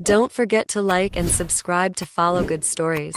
Don't forget to like and subscribe to follow good stories.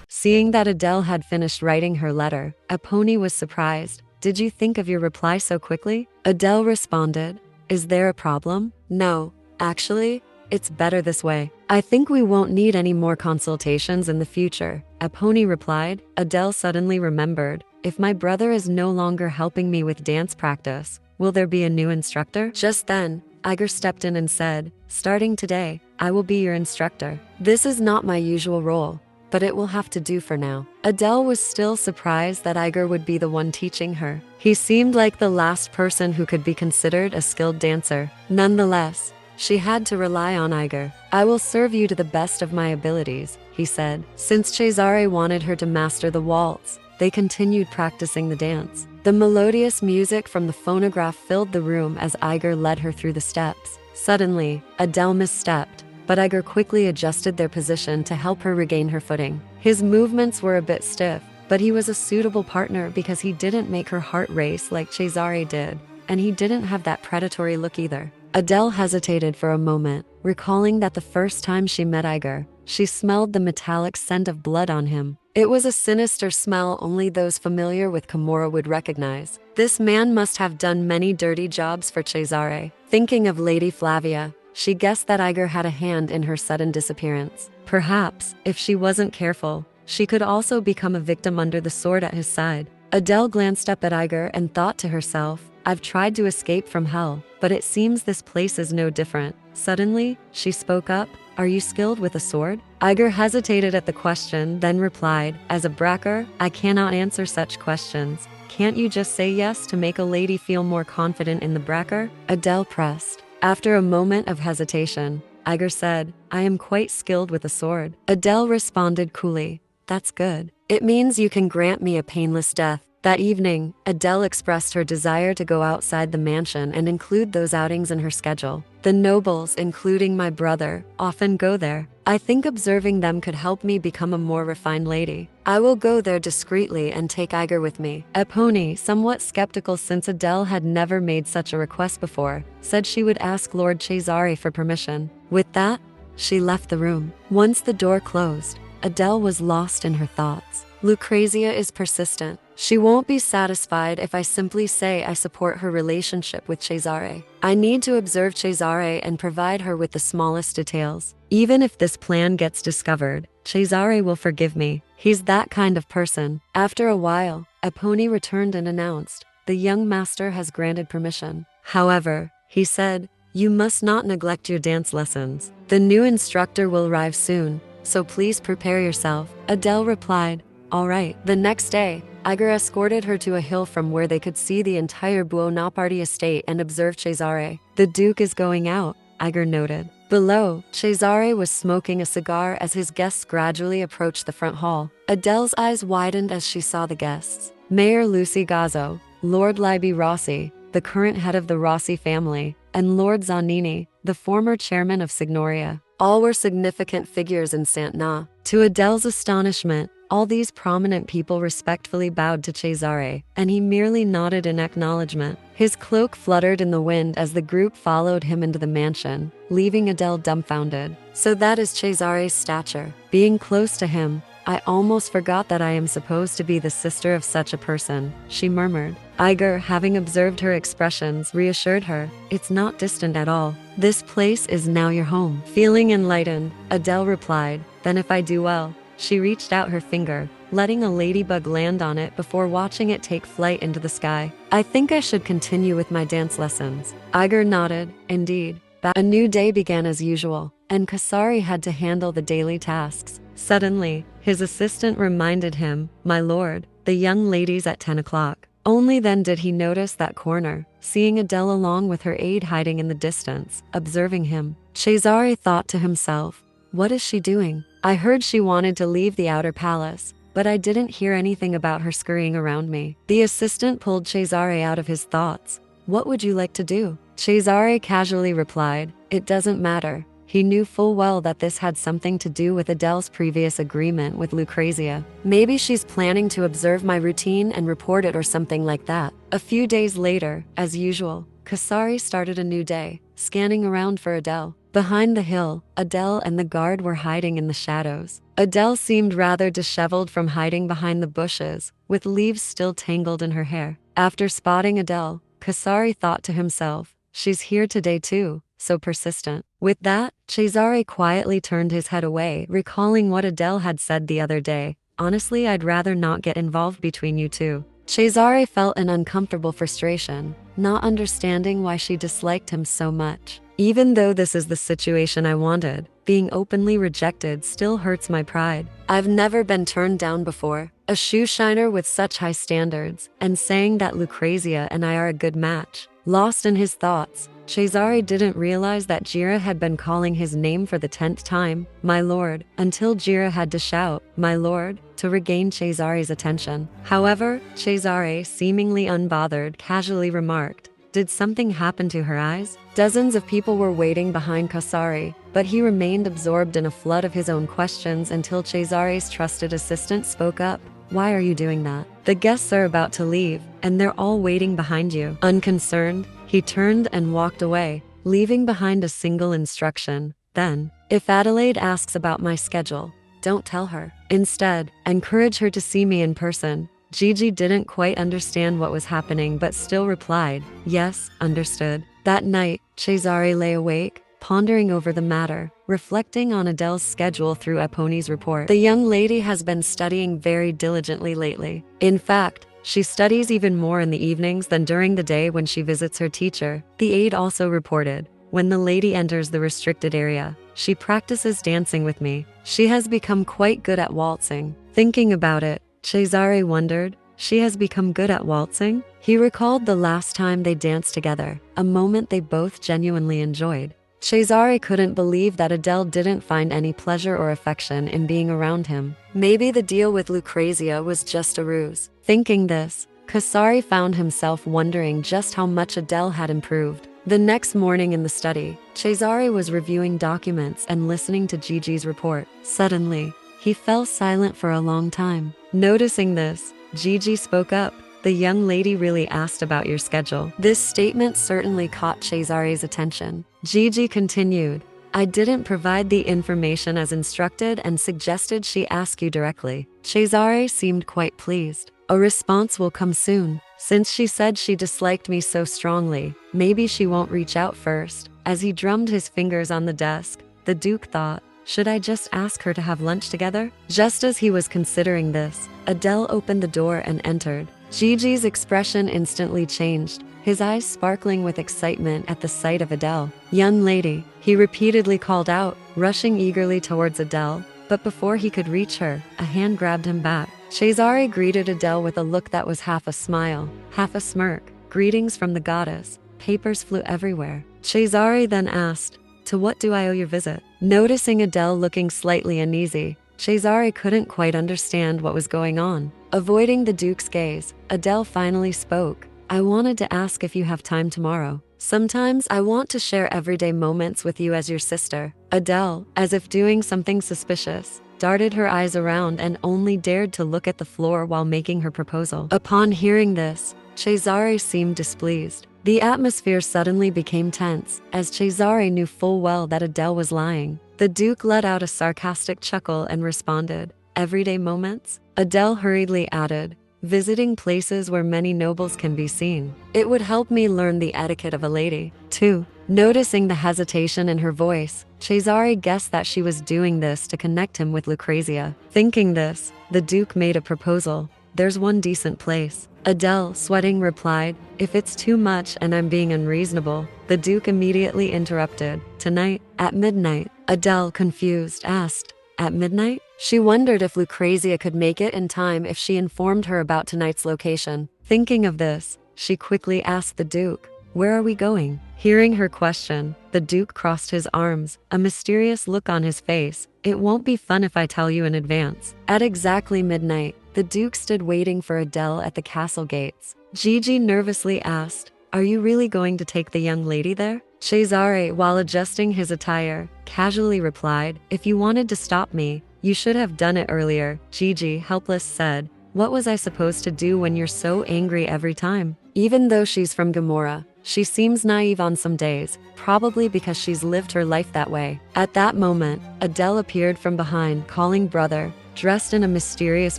Seeing that Adele had finished writing her letter, Epony was surprised. Did you think of your reply so quickly? Adele responded, is there a problem? No, actually, it's better this way. I think we won't need any more consultations in the future. Epony replied. Adele suddenly remembered, if my brother is no longer helping me with dance practice, will there be a new instructor? Just then, Iger stepped in and said, starting today, I will be your instructor. This is not my usual role, but it will have to do for now. Adele was still surprised that Iger would be the one teaching her. He seemed like the last person who could be considered a skilled dancer. Nonetheless, she had to rely on Iger. I will serve you to the best of my abilities, he said. Since Cesare wanted her to master the waltz, they continued practicing the dance. The melodious music from the phonograph filled the room as Iger led her through the steps. Suddenly, Adele misstepped, but Iger quickly adjusted their position to help her regain her footing. His movements were a bit stiff, but he was a suitable partner because he didn't make her heart race like Cesare did, and he didn't have that predatory look either. Adele hesitated for a moment, recalling that the first time she met Iger, she smelled the metallic scent of blood on him. It was a sinister smell only those familiar with Kimurah would recognize. This man must have done many dirty jobs for Cesare. Thinking of Lady Flavia, she guessed that Iger had a hand in her sudden disappearance. Perhaps, if she wasn't careful, she could also become a victim under the sword at his side. Adele glanced up at Iger and thought to herself, I've tried to escape from hell, but it seems this place is no different. Suddenly, she spoke up, are you skilled with a sword? Iger hesitated at the question, then replied, as a bracker, I cannot answer such questions. Can't you just say yes to make a lady feel more confident in the bracker? Adele pressed. After a moment of hesitation, Iger said, I am quite skilled with a sword. Adele responded coolly, that's good. It means you can grant me a painless death. That evening, Adele expressed her desire to go outside the mansion and include those outings in her schedule. The nobles, including my brother, often go there. I think observing them could help me become a more refined lady. I will go there discreetly and take Iger with me. Epony, somewhat skeptical since Adele had never made such a request before, said she would ask Lord Cesare for permission. With that, she left the room. Once the door closed, Adele was lost in her thoughts. Lucrezia is persistent. She won't be satisfied if I simply say I support her relationship with Cesare. I need to observe Cesare and provide her with the smallest details. Even if this plan gets discovered, Cesare will forgive me. He's that kind of person. After a while, Epony returned and announced, the young master has granted permission. However, he said, you must not neglect your dance lessons. The new instructor will arrive soon, so please prepare yourself. Adele replied, all right. The next day, Iger escorted her to a hill from where they could see the entire Buonaparty estate and observe Cesare. The Duke is going out, Iger noted. Below, Cesare was smoking a cigar as his guests gradually approached the front hall. Adele's eyes widened as she saw the guests. Mayor Lucy Gazzo, Lord Libby Rossi, the current head of the Rossi family, and Lord Zanini, the former chairman of Signoria. All were significant figures in Saint-Na. To Adele's astonishment, all these prominent people respectfully bowed to Cesare, and he merely nodded in acknowledgement. His cloak fluttered in the wind as the group followed him into the mansion, leaving Adele dumbfounded. So that is Cesare's stature. Being close to him, I almost forgot that I am supposed to be the sister of such a person, she murmured. Iger, having observed her expressions, reassured her, it's not distant at all. This place is now your home. Feeling enlightened, Adele replied, then if I do well. She reached out her finger, letting a ladybug land on it before watching it take flight into the sky. I think I should continue with my dance lessons. Iger nodded, indeed. A new day began as usual, and Kasari had to handle the daily tasks. Suddenly, his assistant reminded him, my lord, the young lady's at 10 o'clock. Only then did he notice that corner, seeing Adele along with her aide hiding in the distance, observing him. Cesare thought to himself, what is she doing? I heard she wanted to leave the outer palace, but I didn't hear anything about her scurrying around me. The assistant pulled Cesare out of his thoughts. What would you like to do? Cesare casually replied, it doesn't matter. He knew full well that this had something to do with Adele's previous agreement with Lucrezia. Maybe she's planning to observe my routine and report it or something like that. A few days later, as usual, Kasari started a new day. scanning around for Adele. Behind the hill, Adele and the guard were hiding in the shadows. Adele seemed rather disheveled from hiding behind the bushes, with leaves still tangled in her hair. After spotting Adele, Cesare thought to himself, she's here today too, so persistent. With that, Cesare quietly turned his head away, recalling what Adele had said the other day. Honestly, I'd rather not get involved between you two. Cesare felt an uncomfortable frustration, not understanding why she disliked him so much. Even though this is the situation I wanted, being openly rejected still hurts my pride. I've never been turned down before. A shoeshiner with such high standards, and saying that Lucrezia and I are a good match. Lost in his thoughts, Cesare didn't realize that Gira had been calling his name for the 10th time, my lord, until Gira had to shout, my lord, to regain Cesare's attention. However, Cesare, seemingly unbothered, casually remarked, did something happen to her eyes? Dozens of people were waiting behind Cesare, but he remained absorbed in a flood of his own questions until Cesare's trusted assistant spoke up. Why are you doing that? The guests are about to leave, and they're all waiting behind you. Unconcerned, he turned and walked away, leaving behind a single instruction. Then, if Adelaide asks about my schedule, don't tell her. Instead, encourage her to see me in person. Gigi didn't quite understand what was happening but still replied, yes, understood. That night, Cesare lay awake, pondering over the matter, reflecting on Adele's schedule through Eponi's report. The young lady has been studying very diligently lately. In fact, she studies even more in the evenings than during the day when she visits her teacher. The aide also reported, when the lady enters the restricted area, she practices dancing with me. She has become quite good at waltzing. Thinking about it, Cesare wondered, she has become good at waltzing? He recalled the last time they danced together, a moment they both genuinely enjoyed. Cesare couldn't believe that Adele didn't find any pleasure or affection in being around him. Maybe the deal with Lucrezia was just a ruse. Thinking this, Cesare found himself wondering just how much Adele had improved. The next morning in the study, Cesare was reviewing documents and listening to Gigi's report. Suddenly, he fell silent for a long time. Noticing this, Gigi spoke up. The young lady really asked about your schedule. This statement certainly caught Cesare's attention. Gigi continued, I didn't provide the information as instructed and suggested she ask you directly. Cesare seemed quite pleased. A response will come soon. Since she said she disliked me so strongly, maybe she won't reach out first. As he drummed his fingers on the desk, the Duke thought, should I just ask her to have lunch together? Just as he was considering this, Adele opened the door and entered. Gigi's expression instantly changed, his eyes sparkling with excitement at the sight of Adele. Young lady, he repeatedly called out, rushing eagerly towards Adele, but before he could reach her, a hand grabbed him back. Cesare greeted Adele with a look that was half a smile, half a smirk. Greetings from the goddess. Papers flew everywhere. Cesare then asked, to what do I owe your visit? Noticing Adele looking slightly uneasy, Cesare couldn't quite understand what was going on. Avoiding the Duke's gaze, Adele finally spoke. I wanted to ask if you have time tomorrow. Sometimes I want to share everyday moments with you as your sister. Adele, as if doing something suspicious, darted her eyes around and only dared to look at the floor while making her proposal. Upon hearing this, Cesare seemed displeased. The atmosphere suddenly became tense, as Cesare knew full well that Adele was lying. The Duke let out a sarcastic chuckle and responded, everyday moments? Adele hurriedly added, visiting places where many nobles can be seen. It would help me learn the etiquette of a lady, too. Noticing the hesitation in her voice, Cesare guessed that she was doing this to connect him with Lucrezia. Thinking this, the Duke made a proposal. There's one decent place. Adele, sweating, replied, if it's too much and I'm being unreasonable. The Duke immediately interrupted. Tonight, at midnight. Adele, confused, asked, at midnight? She wondered if Lucrezia could make it in time if she informed her about tonight's location. Thinking of this, she quickly asked the Duke, where are we going? Hearing her question, the Duke crossed his arms, a mysterious look on his face. It won't be fun if I tell you in advance. At exactly midnight, the Duke stood waiting for Adele at the castle gates. Gigi nervously asked, are you really going to take the young lady there? Cesare, while adjusting his attire, casually replied, if you wanted to stop me, you should have done it earlier. Gigi, helpless, said, what was I supposed to do when you're so angry every time? Even though she's from Kimurah, She seems naive on some days, probably because she's lived her life that way. At that moment, Adele appeared from behind, calling brother, dressed in a mysterious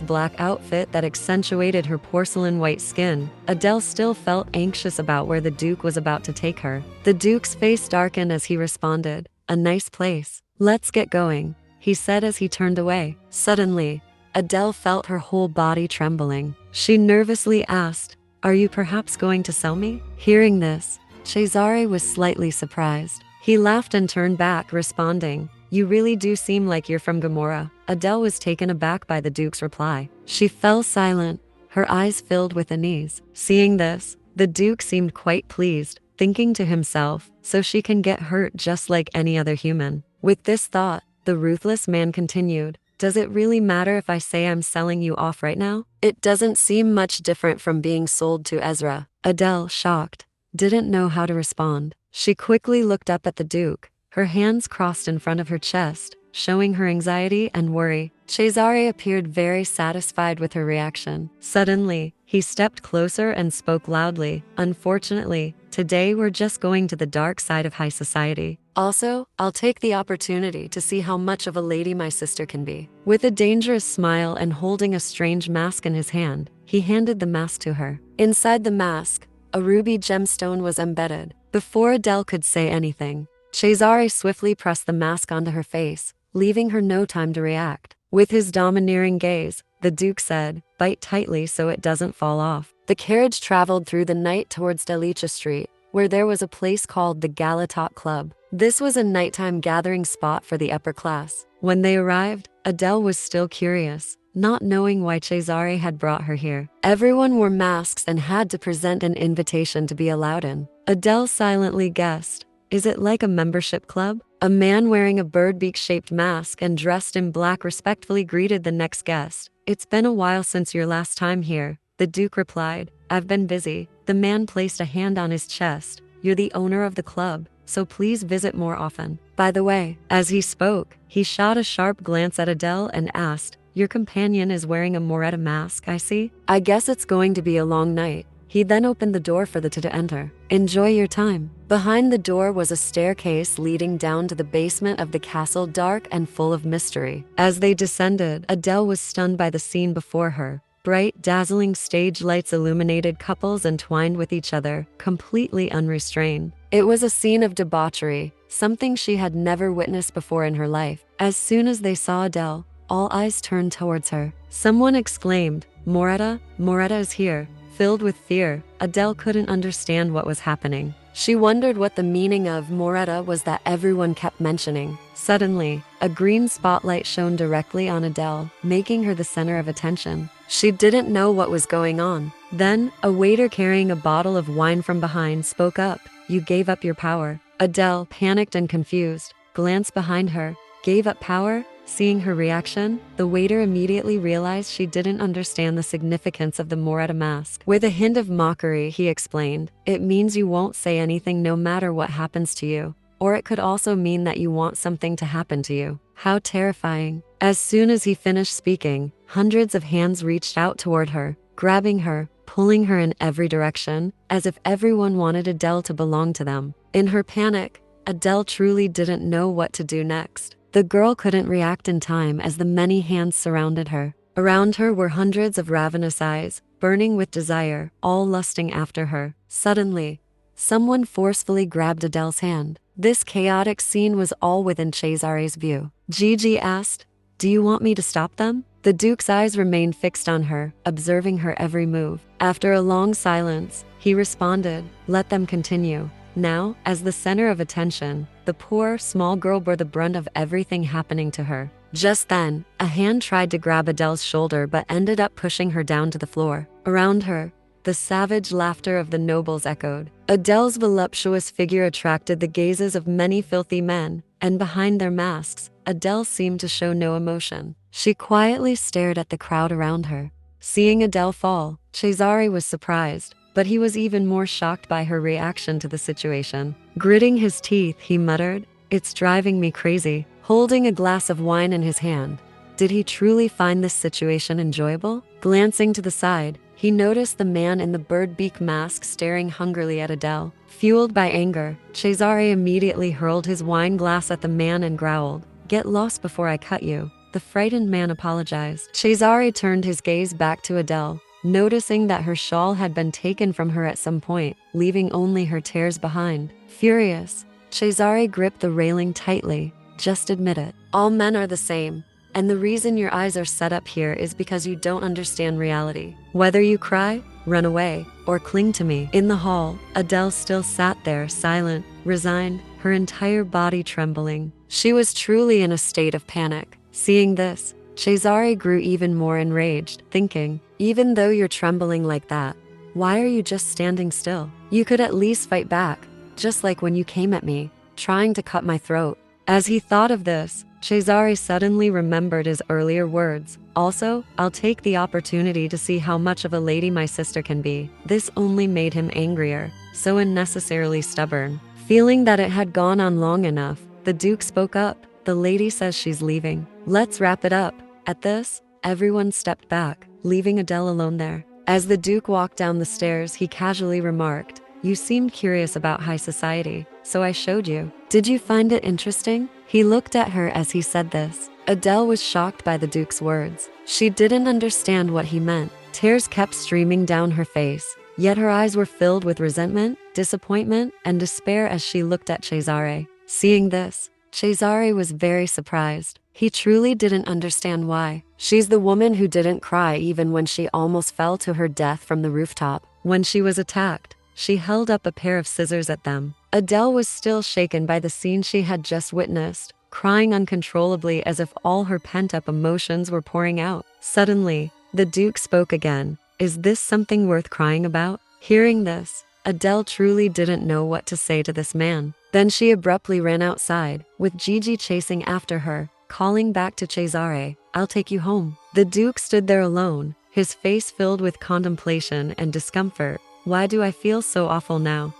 black outfit that accentuated her porcelain white skin. Adele still felt anxious about where the Duke was about to take her. The Duke's face darkened as he responded, "A nice place. Let's get going," he said as he turned away. Suddenly, Adele felt her whole body trembling. She nervously asked, "Are you perhaps going to sell me?" Hearing this, Cesare was slightly surprised. He laughed and turned back, responding, "You really do seem like you're from Kimurah." Adele was taken aback by the Duke's reply. She fell silent, her eyes filled with unease. Seeing this, the Duke seemed quite pleased, thinking to himself, so she can get hurt just like any other human. With this thought, the ruthless man continued, "Does it really matter if I say I'm selling you off right now? It doesn't seem much different from being sold to Ezra." Adele, shocked, didn't know how to respond. She quickly looked up at the Duke, her hands crossed in front of her chest, showing her anxiety and worry. Cesare appeared very satisfied with her reaction. Suddenly, he stepped closer and spoke loudly, "Unfortunately, today we're just going to the dark side of high society. Also, I'll take the opportunity to see how much of a lady my sister can be." With a dangerous smile and holding a strange mask in his hand, he handed the mask to her. Inside the mask, a ruby gemstone was embedded. Before Adele could say anything, Cesare swiftly pressed the mask onto her face, leaving her no time to react. With his domineering gaze, the Duke said, "Bite tightly so it doesn't fall off." The carriage traveled through the night towards Delicia Street, where there was a place called the Galatot Club. This was a nighttime gathering spot for the upper class. When they arrived, Adele was still curious, not knowing why Cesare had brought her here. Everyone wore masks and had to present an invitation to be allowed in. Adele silently guessed, "Is it like a membership club?" A man wearing a bird-beak-shaped mask and dressed in black respectfully greeted the next guest. "It's been a while since your last time here," the Duke replied. "I've been busy." The man placed a hand on his chest. "You're the owner of the club, so please visit more often. By the way," as he spoke, he shot a sharp glance at Adele and asked, "Your companion is wearing a Moretta mask, I see? I guess it's going to be a long night." He then opened the door for the two to enter. "Enjoy your time." Behind the door was a staircase leading down to the basement of the castle, dark and full of mystery. As they descended, Adele was stunned by the scene before her. Bright, dazzling stage lights illuminated couples entwined with each other, completely unrestrained. It was a scene of debauchery, something she had never witnessed before in her life. As soon as they saw Adele, all eyes turned towards her. Someone exclaimed, "Moretta, Moretta is here." Filled with fear, Adele couldn't understand what was happening. She wondered what the meaning of Moretta was that everyone kept mentioning. Suddenly, a green spotlight shone directly on Adele, making her the center of attention. She didn't know what was going on. Then, a waiter carrying a bottle of wine from behind spoke up, "You gave up your power." Adele, panicked and confused, glanced behind her. "Gave up power?" Seeing her reaction, the waiter immediately realized she didn't understand the significance of the Moretta mask. With a hint of mockery, he explained, "It means you won't say anything no matter what happens to you. Or it could also mean that you want something to happen to you." How terrifying. As soon as he finished speaking, hundreds of hands reached out toward her, grabbing her, pulling her in every direction, as if everyone wanted Adele to belong to them. In her panic, Adele truly didn't know what to do next. The girl couldn't react in time as the many hands surrounded her. Around her were hundreds of ravenous eyes, burning with desire, all lusting after her. Suddenly, someone forcefully grabbed Adele's hand. This chaotic scene was all within Cesare's view. Gigi asked, "Do you want me to stop them?" The Duke's eyes remained fixed on her, observing her every move. After a long silence, he responded, "Let them continue." Now, as the center of attention, the poor, small girl bore the brunt of everything happening to her. Just then, a hand tried to grab Adele's shoulder but ended up pushing her down to the floor. Around her, the savage laughter of the nobles echoed. Adele's voluptuous figure attracted the gazes of many filthy men, and behind their masks, Adele seemed to show no emotion. She quietly stared at the crowd around her. Seeing Adele fall, Cesare was surprised, but he was even more shocked by her reaction to the situation. Gritting his teeth, he muttered, "It's driving me crazy," holding a glass of wine in his hand. Did he truly find this situation enjoyable? Glancing to the side, he noticed the man in the bird beak mask staring hungrily at Adele. Fueled by anger, Cesare immediately hurled his wine glass at the man and growled, "Get lost before I cut you." The frightened man apologized. Cesare turned his gaze back to Adele, noticing that her shawl had been taken from her at some point, leaving only her tears behind. Furious, Cesare gripped the railing tightly. "Just admit it. All men are the same. And the reason your eyes are set up here is because you don't understand reality. Whether you cry, run away, or cling to me." In the hall, Adele still sat there, silent, resigned, her entire body trembling. She was truly in a state of panic. Seeing this, Cesare grew even more enraged, thinking, "Even though you're trembling like that, why are you just standing still? You could at least fight back, just like when you came at me, trying to cut my throat." As he thought of this, Cesare suddenly remembered his earlier words. "Also, I'll take the opportunity to see how much of a lady my sister can be." This only made him angrier, so unnecessarily stubborn. Feeling that it had gone on long enough, the Duke spoke up. "The lady says she's leaving. Let's wrap it up." At this, everyone stepped back, leaving Adele alone there. As the Duke walked down the stairs, he casually remarked, "You seemed curious about high society, so I showed you. Did you find it interesting?" He looked at her as he said this. Adele was shocked by the Duke's words. She didn't understand what he meant. Tears kept streaming down her face, yet her eyes were filled with resentment, disappointment, and despair as she looked at Cesare. Seeing this, Cesare was very surprised. He truly didn't understand why. She's the woman who didn't cry even when she almost fell to her death from the rooftop. When she was attacked, she held up a pair of scissors at them. Adele was still shaken by the scene she had just witnessed, crying uncontrollably as if all her pent-up emotions were pouring out. Suddenly, the Duke spoke again. "Is this something worth crying about?" Hearing this, Adele truly didn't know what to say to this man. Then she abruptly ran outside, with Gigi chasing after her, calling back to Cesare, "I'll take you home." The Duke stood there alone, his face filled with contemplation and discomfort. "Why do I feel so awful now?"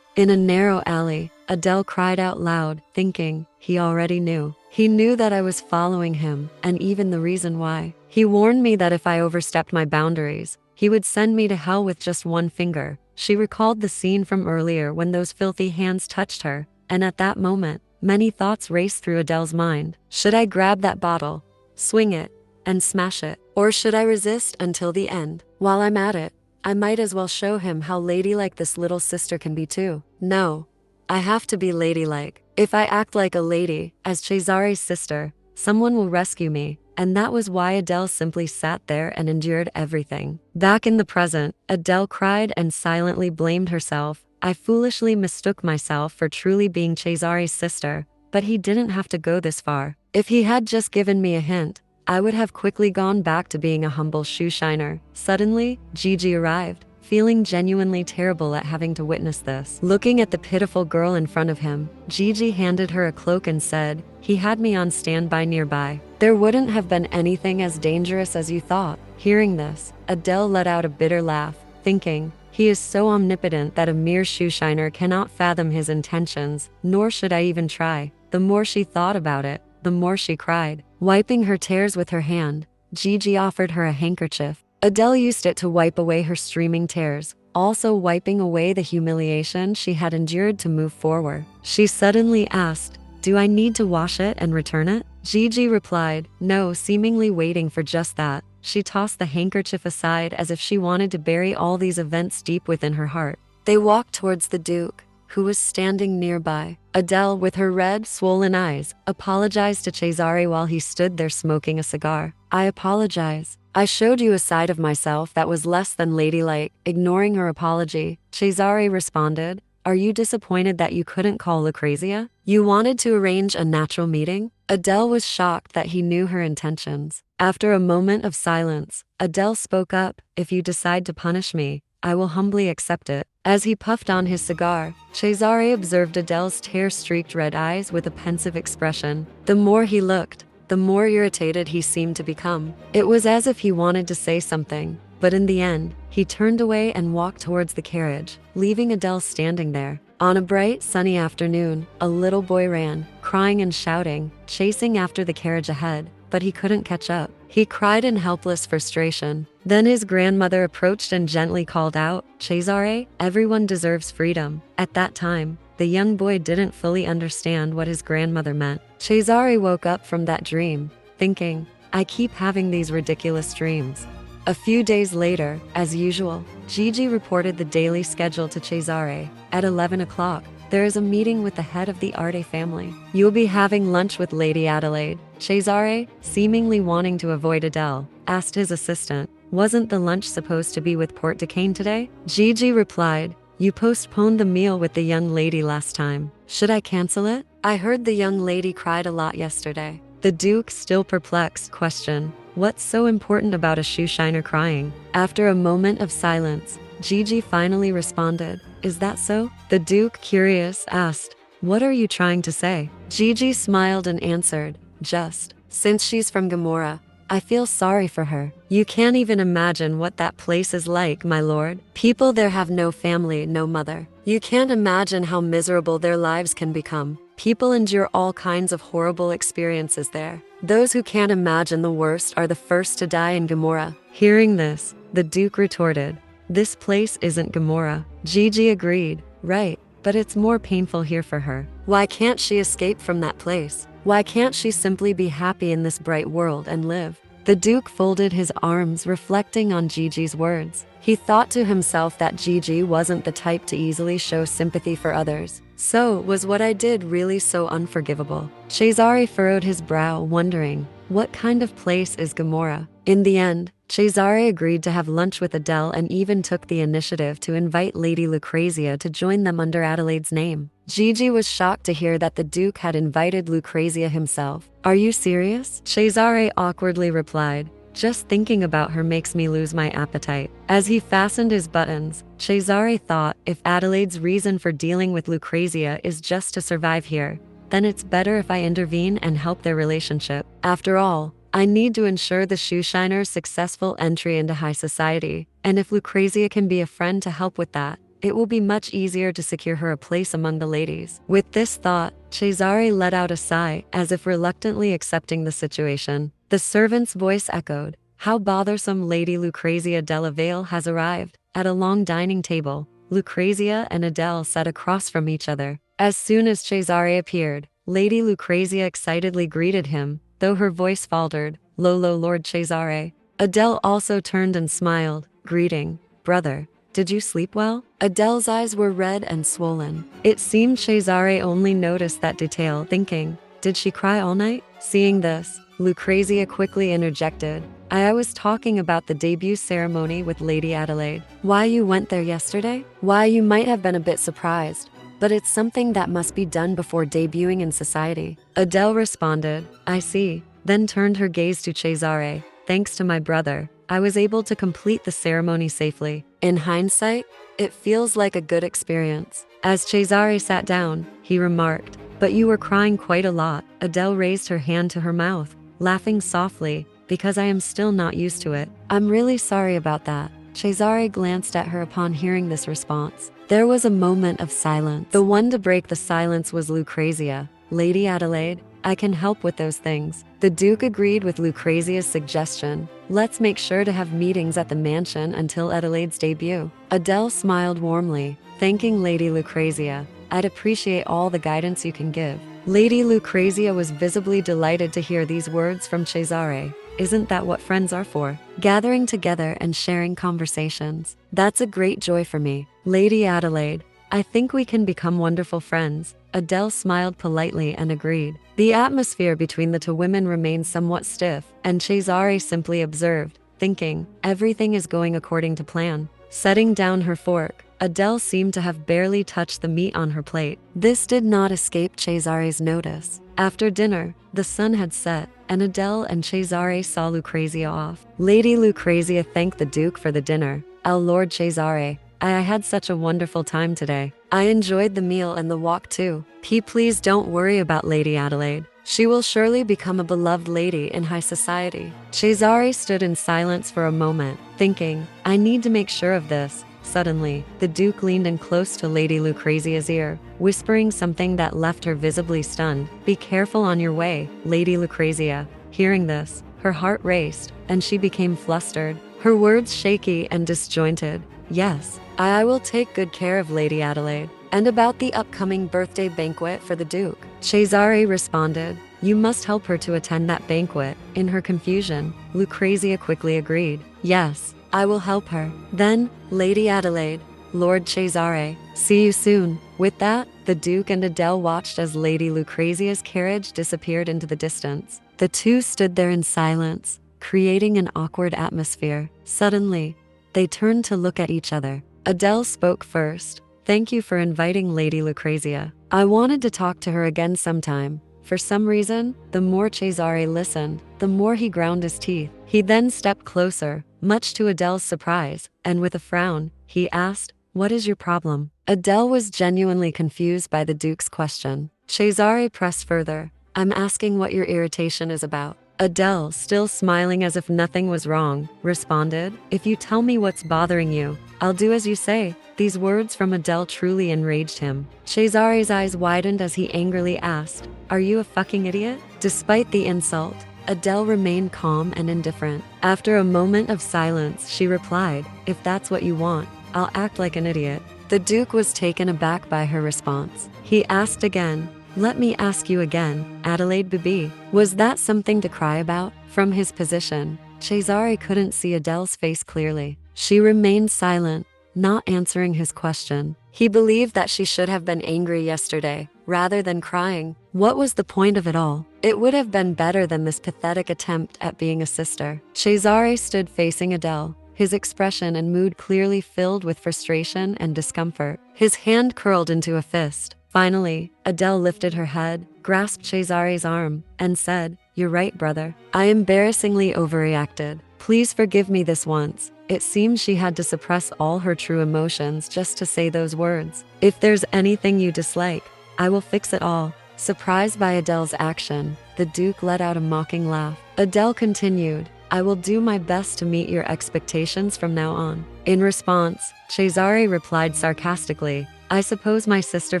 In a narrow alley, Adele cried out loud, thinking, he already knew. He knew that I was following him, and even the reason why. He warned me that if I overstepped my boundaries, he would send me to hell with just one finger. She recalled the scene from earlier when those filthy hands touched her, and at that moment, many thoughts raced through Adele's mind. Should I grab that bottle, swing it, and smash it? Or should I resist until the end? While I'm at it, I might as well show him how ladylike this little sister can be too. No, I have to be ladylike. If I act like a lady, as Cesare's sister, someone will rescue me. And that was why Adele simply sat there and endured everything. Back in the present, Adele cried and silently blamed herself. "I foolishly mistook myself for truly being Cesare's sister, but he didn't have to go this far. If he had just given me a hint, I would have quickly gone back to being a humble shoeshiner." Suddenly, Gigi arrived, feeling genuinely terrible at having to witness this. Looking at the pitiful girl in front of him, Gigi handed her a cloak and said, "He had me on standby nearby. There wouldn't have been anything as dangerous as you thought." Hearing this, Adele let out a bitter laugh, thinking, he is so omnipotent that a mere shoeshiner cannot fathom his intentions, nor should I even try. The more she thought about it, the more she cried. Wiping her tears with her hand, Gigi offered her a handkerchief. Adele used it to wipe away her streaming tears, also wiping away the humiliation she had endured to move forward. She suddenly asked, "Do I need to wash it and return it?" Gigi replied, "No," seemingly waiting for just that. She tossed the handkerchief aside as if she wanted to bury all these events deep within her heart. They walked towards the Duke, who was standing nearby. Adele, with her red, swollen eyes, apologized to Cesare while he stood there smoking a cigar. "I apologize. I showed you a side of myself that was less than ladylike." Ignoring her apology, Cesare responded, "Are you disappointed that you couldn't call Lucrezia? You wanted to arrange a natural meeting?" Adele was shocked that he knew her intentions. After a moment of silence, Adele spoke up, "If you decide to punish me, I will humbly accept it." As he puffed on his cigar, Cesare observed Adele's tear-streaked red eyes with a pensive expression. The more he looked, the more irritated he seemed to become. It was as if he wanted to say something, but in the end, he turned away and walked towards the carriage, leaving Adele standing there. On a bright, sunny afternoon, a little boy ran, crying and shouting, chasing after the carriage ahead, but he couldn't catch up. He cried in helpless frustration. Then his grandmother approached and gently called out, Cesare, everyone deserves freedom. At that time, the young boy didn't fully understand what his grandmother meant. Cesare woke up from that dream, thinking, I keep having these ridiculous dreams. A few days later, as usual, Gigi reported the daily schedule to Cesare. At 11 o'clock, there is a meeting with the head of the Arte family. You'll be having lunch with Lady Adelaide. Cesare, seemingly wanting to avoid Adele, asked his assistant, wasn't the lunch supposed to be with Port Duquesne today? Gigi replied, you postponed the meal with the young lady last time. Should I cancel it? I heard the young lady cried a lot yesterday. The Duke, still perplexed, questioned, what's so important about a shoeshiner crying? After a moment of silence, Gigi finally responded, is that so? The Duke, curious, asked, what are you trying to say? Gigi smiled and answered, just, since she's from Kimurah, I feel sorry for her. You can't even imagine what that place is like, my lord. People there have no family, no mother. You can't imagine how miserable their lives can become. People endure all kinds of horrible experiences there. Those who can't imagine the worst are the first to die in Kimurah. Hearing this, the Duke retorted, this place isn't Kimurah. Gigi agreed, right, but it's more painful here for her. Why can't she escape from that place? Why can't she simply be happy in this bright world and live? The Duke folded his arms, reflecting on Gigi's words. He thought to himself that Gigi wasn't the type to easily show sympathy for others. So, was what I did really so unforgivable? Cesare furrowed his brow, wondering, what kind of place is Kimurah? In the end, Cesare agreed to have lunch with Adele and even took the initiative to invite Lady Lucrezia to join them under Adelaide's name. Gigi was shocked to hear that the Duke had invited Lucrezia himself. Are you serious? Cesare awkwardly replied, just thinking about her makes me lose my appetite. As he fastened his buttons, Cesare thought, if Adelaide's reason for dealing with Lucrezia is just to survive here, then it's better if I intervene and help their relationship. After all, I need to ensure the shoeshiner's successful entry into high society, and if Lucrezia can be a friend to help with that, it will be much easier to secure her a place among the ladies. With this thought, Cesare let out a sigh, as if reluctantly accepting the situation. The servant's voice echoed, how bothersome, Lady Lucrezia della Vale has arrived. At a long dining table, Lucrezia and Adele sat across from each other. As soon as Cesare appeared, Lady Lucrezia excitedly greeted him, though her voice faltered, Lolo Lord Cesare. Adele also turned and smiled, greeting, brother, did you sleep well? Adele's eyes were red and swollen. It seemed Cesare only noticed that detail, thinking, did she cry all night? Seeing this, Lucrezia quickly interjected, I was talking about the debut ceremony with Lady Adelaide. Why you went there yesterday? Why you might have been a bit surprised. But it's something that must be done before debuting in society. Adele responded, I see, then turned her gaze to Cesare. Thanks to my brother, I was able to complete the ceremony safely. In hindsight, it feels like a good experience. As Cesare sat down, he remarked, but you were crying quite a lot. Adele raised her hand to her mouth, laughing softly, because I am still not used to it. I'm really sorry about that. Cesare glanced at her upon hearing this response. There was a moment of silence. The one to break the silence was Lucrezia. Lady Adelaide, I can help with those things. The Duke agreed with Lucrezia's suggestion. Let's make sure to have meetings at the mansion until Adelaide's debut. Adele smiled warmly, thanking Lady Lucrezia. I'd appreciate all the guidance you can give. Lady Lucrezia was visibly delighted to hear these words from Cesare. Isn't that what friends are for? Gathering together and sharing conversations. That's a great joy for me. Lady Adelaide, I think we can become wonderful friends. Adele smiled politely and agreed. The atmosphere between the two women remained somewhat stiff, and Cesare simply observed, thinking, everything is going according to plan. Setting down her fork, Adele seemed to have barely touched the meat on her plate. This did not escape Cesare's notice. After dinner, the sun had set, and Adele and Cesare saw Lucrezia off. Lady Lucrezia thanked the Duke for the dinner. Oh, Lord Cesare, I had such a wonderful time today. I enjoyed the meal and the walk too. Please don't worry about Lady Adelaide. She will surely become a beloved lady in high society. Cesare stood in silence for a moment, thinking, I need to make sure of this. Suddenly, the Duke leaned in close to Lady Lucrezia's ear, whispering something that left her visibly stunned. Be careful on your way, Lady Lucrezia. Hearing this, Her heart raced, and she became flustered, her words shaky and disjointed. Yes, I will take good care of Lady Adelaide. And about the upcoming birthday banquet for the Duke? Cesare responded. You must help her to attend that banquet. In her confusion, Lucrezia quickly agreed. Yes, I will help her. Then, Lady Adelaide, Lord Cesare, see you soon. With that, the Duke and Adele watched as Lady Lucrezia's carriage disappeared into the distance. The two stood there in silence, creating an awkward atmosphere. Suddenly, they turned to look at each other. Adele spoke first. Thank you for inviting Lady Lucrezia. I wanted to talk to her again sometime. For some reason, the more Cesare listened, the more he ground his teeth. He then stepped closer, much to Adele's surprise, and with a frown, he asked, what is your problem? Adele was genuinely confused by the Duke's question. Cesare pressed further. I'm asking what your irritation is about. Adele, still smiling as if nothing was wrong, responded, if you tell me what's bothering you, I'll do as you say. These words from Adele truly enraged him. Cesare's eyes widened as he angrily asked, are you a fucking idiot? Despite the insult, Adele remained calm and indifferent. After a moment of silence, she replied, if that's what you want, I'll act like an idiot. The Duke was taken aback by her response. He asked again, let me ask you again, Adelaide Bibi, was that something to cry about? From his position, Cesare couldn't see Adele's face clearly. She remained silent, not answering his question. He believed that she should have been angry yesterday, rather than crying. What was the point of it all? It would have been better than this pathetic attempt at being a sister. Cesare stood facing Adele, his expression and mood clearly filled with frustration and discomfort. His hand curled into a fist. Finally, Adele lifted her head, grasped Cesare's arm, and said, you're right, brother. I embarrassingly overreacted. Please forgive me this once. It seemed she had to suppress all her true emotions just to say those words. If there's anything you dislike, I will fix it all. Surprised by Adele's action, the Duke let out a mocking laugh. Adele continued, I will do my best to meet your expectations from now on. In response, Cesare replied sarcastically, I suppose my sister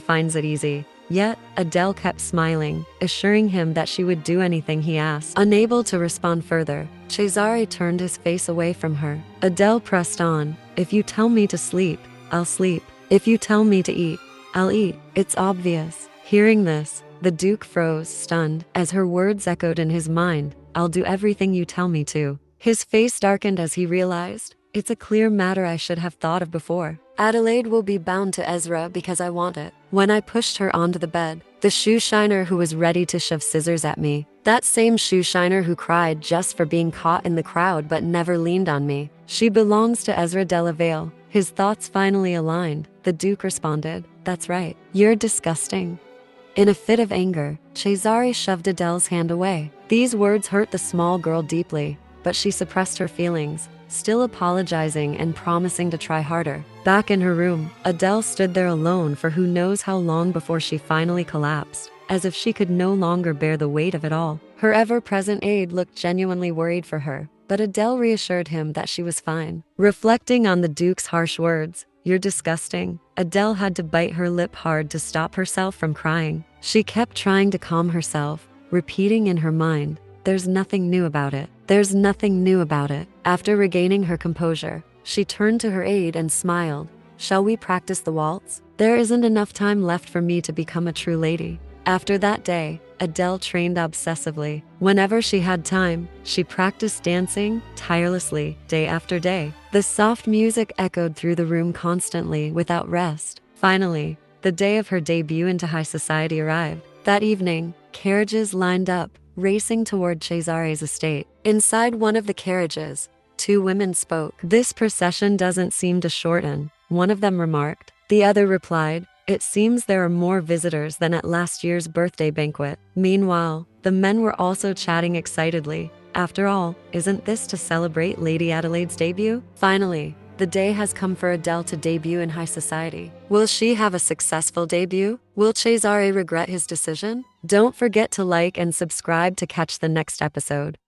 finds it easy. Yet, Adele kept smiling, assuring him that she would do anything he asked. Unable to respond further, Cesare turned his face away from her. Adele pressed on, if you tell me to sleep, I'll sleep. If you tell me to eat, I'll eat. It's obvious. Hearing this, the Duke froze, stunned, as her words echoed in his mind, I'll do everything you tell me to. His face darkened as he realized, it's a clear matter I should have thought of before. Adelaide will be bound to Ezra because I want it. When I pushed her onto the bed, the shoeshiner who was ready to shove scissors at me, that same shoeshiner who cried just for being caught in the crowd but never leaned on me, she belongs to Ezra de la Vale. His thoughts finally aligned. The Duke responded, that's right. You're disgusting. In a fit of anger, Cesare shoved Adele's hand away. These words hurt the small girl deeply, but she suppressed her feelings, still apologizing and promising to try harder. Back in her room, Adele stood there alone for who knows how long before she finally collapsed, as if she could no longer bear the weight of it all. Her ever-present aide looked genuinely worried for her, but Adele reassured him that she was fine. Reflecting on the Duke's harsh words, you're disgusting, Adele had to bite her lip hard to stop herself from crying. She kept trying to calm herself, repeating in her mind, there's nothing new about it. There's nothing new about it. After regaining her composure, she turned to her aide and smiled. Shall we practice the waltz? There isn't enough time left for me to become a true lady. After that day, Adele trained obsessively. Whenever she had time, she practiced dancing tirelessly, day after day. The soft music echoed through the room constantly without rest. Finally, the day of her debut into high society arrived. That evening, carriages lined up, racing toward Cesare's estate. Inside one of the carriages, two women spoke. This procession doesn't seem to shorten, one of them remarked. The other replied, it seems there are more visitors than at last year's birthday banquet. Meanwhile, the men were also chatting excitedly. After all, isn't this to celebrate Lady Adelaide's debut? Finally, the day has come for Adele to debut in high society. Will she have a successful debut? Will Cesare regret his decision? Don't forget to like and subscribe to catch the next episode.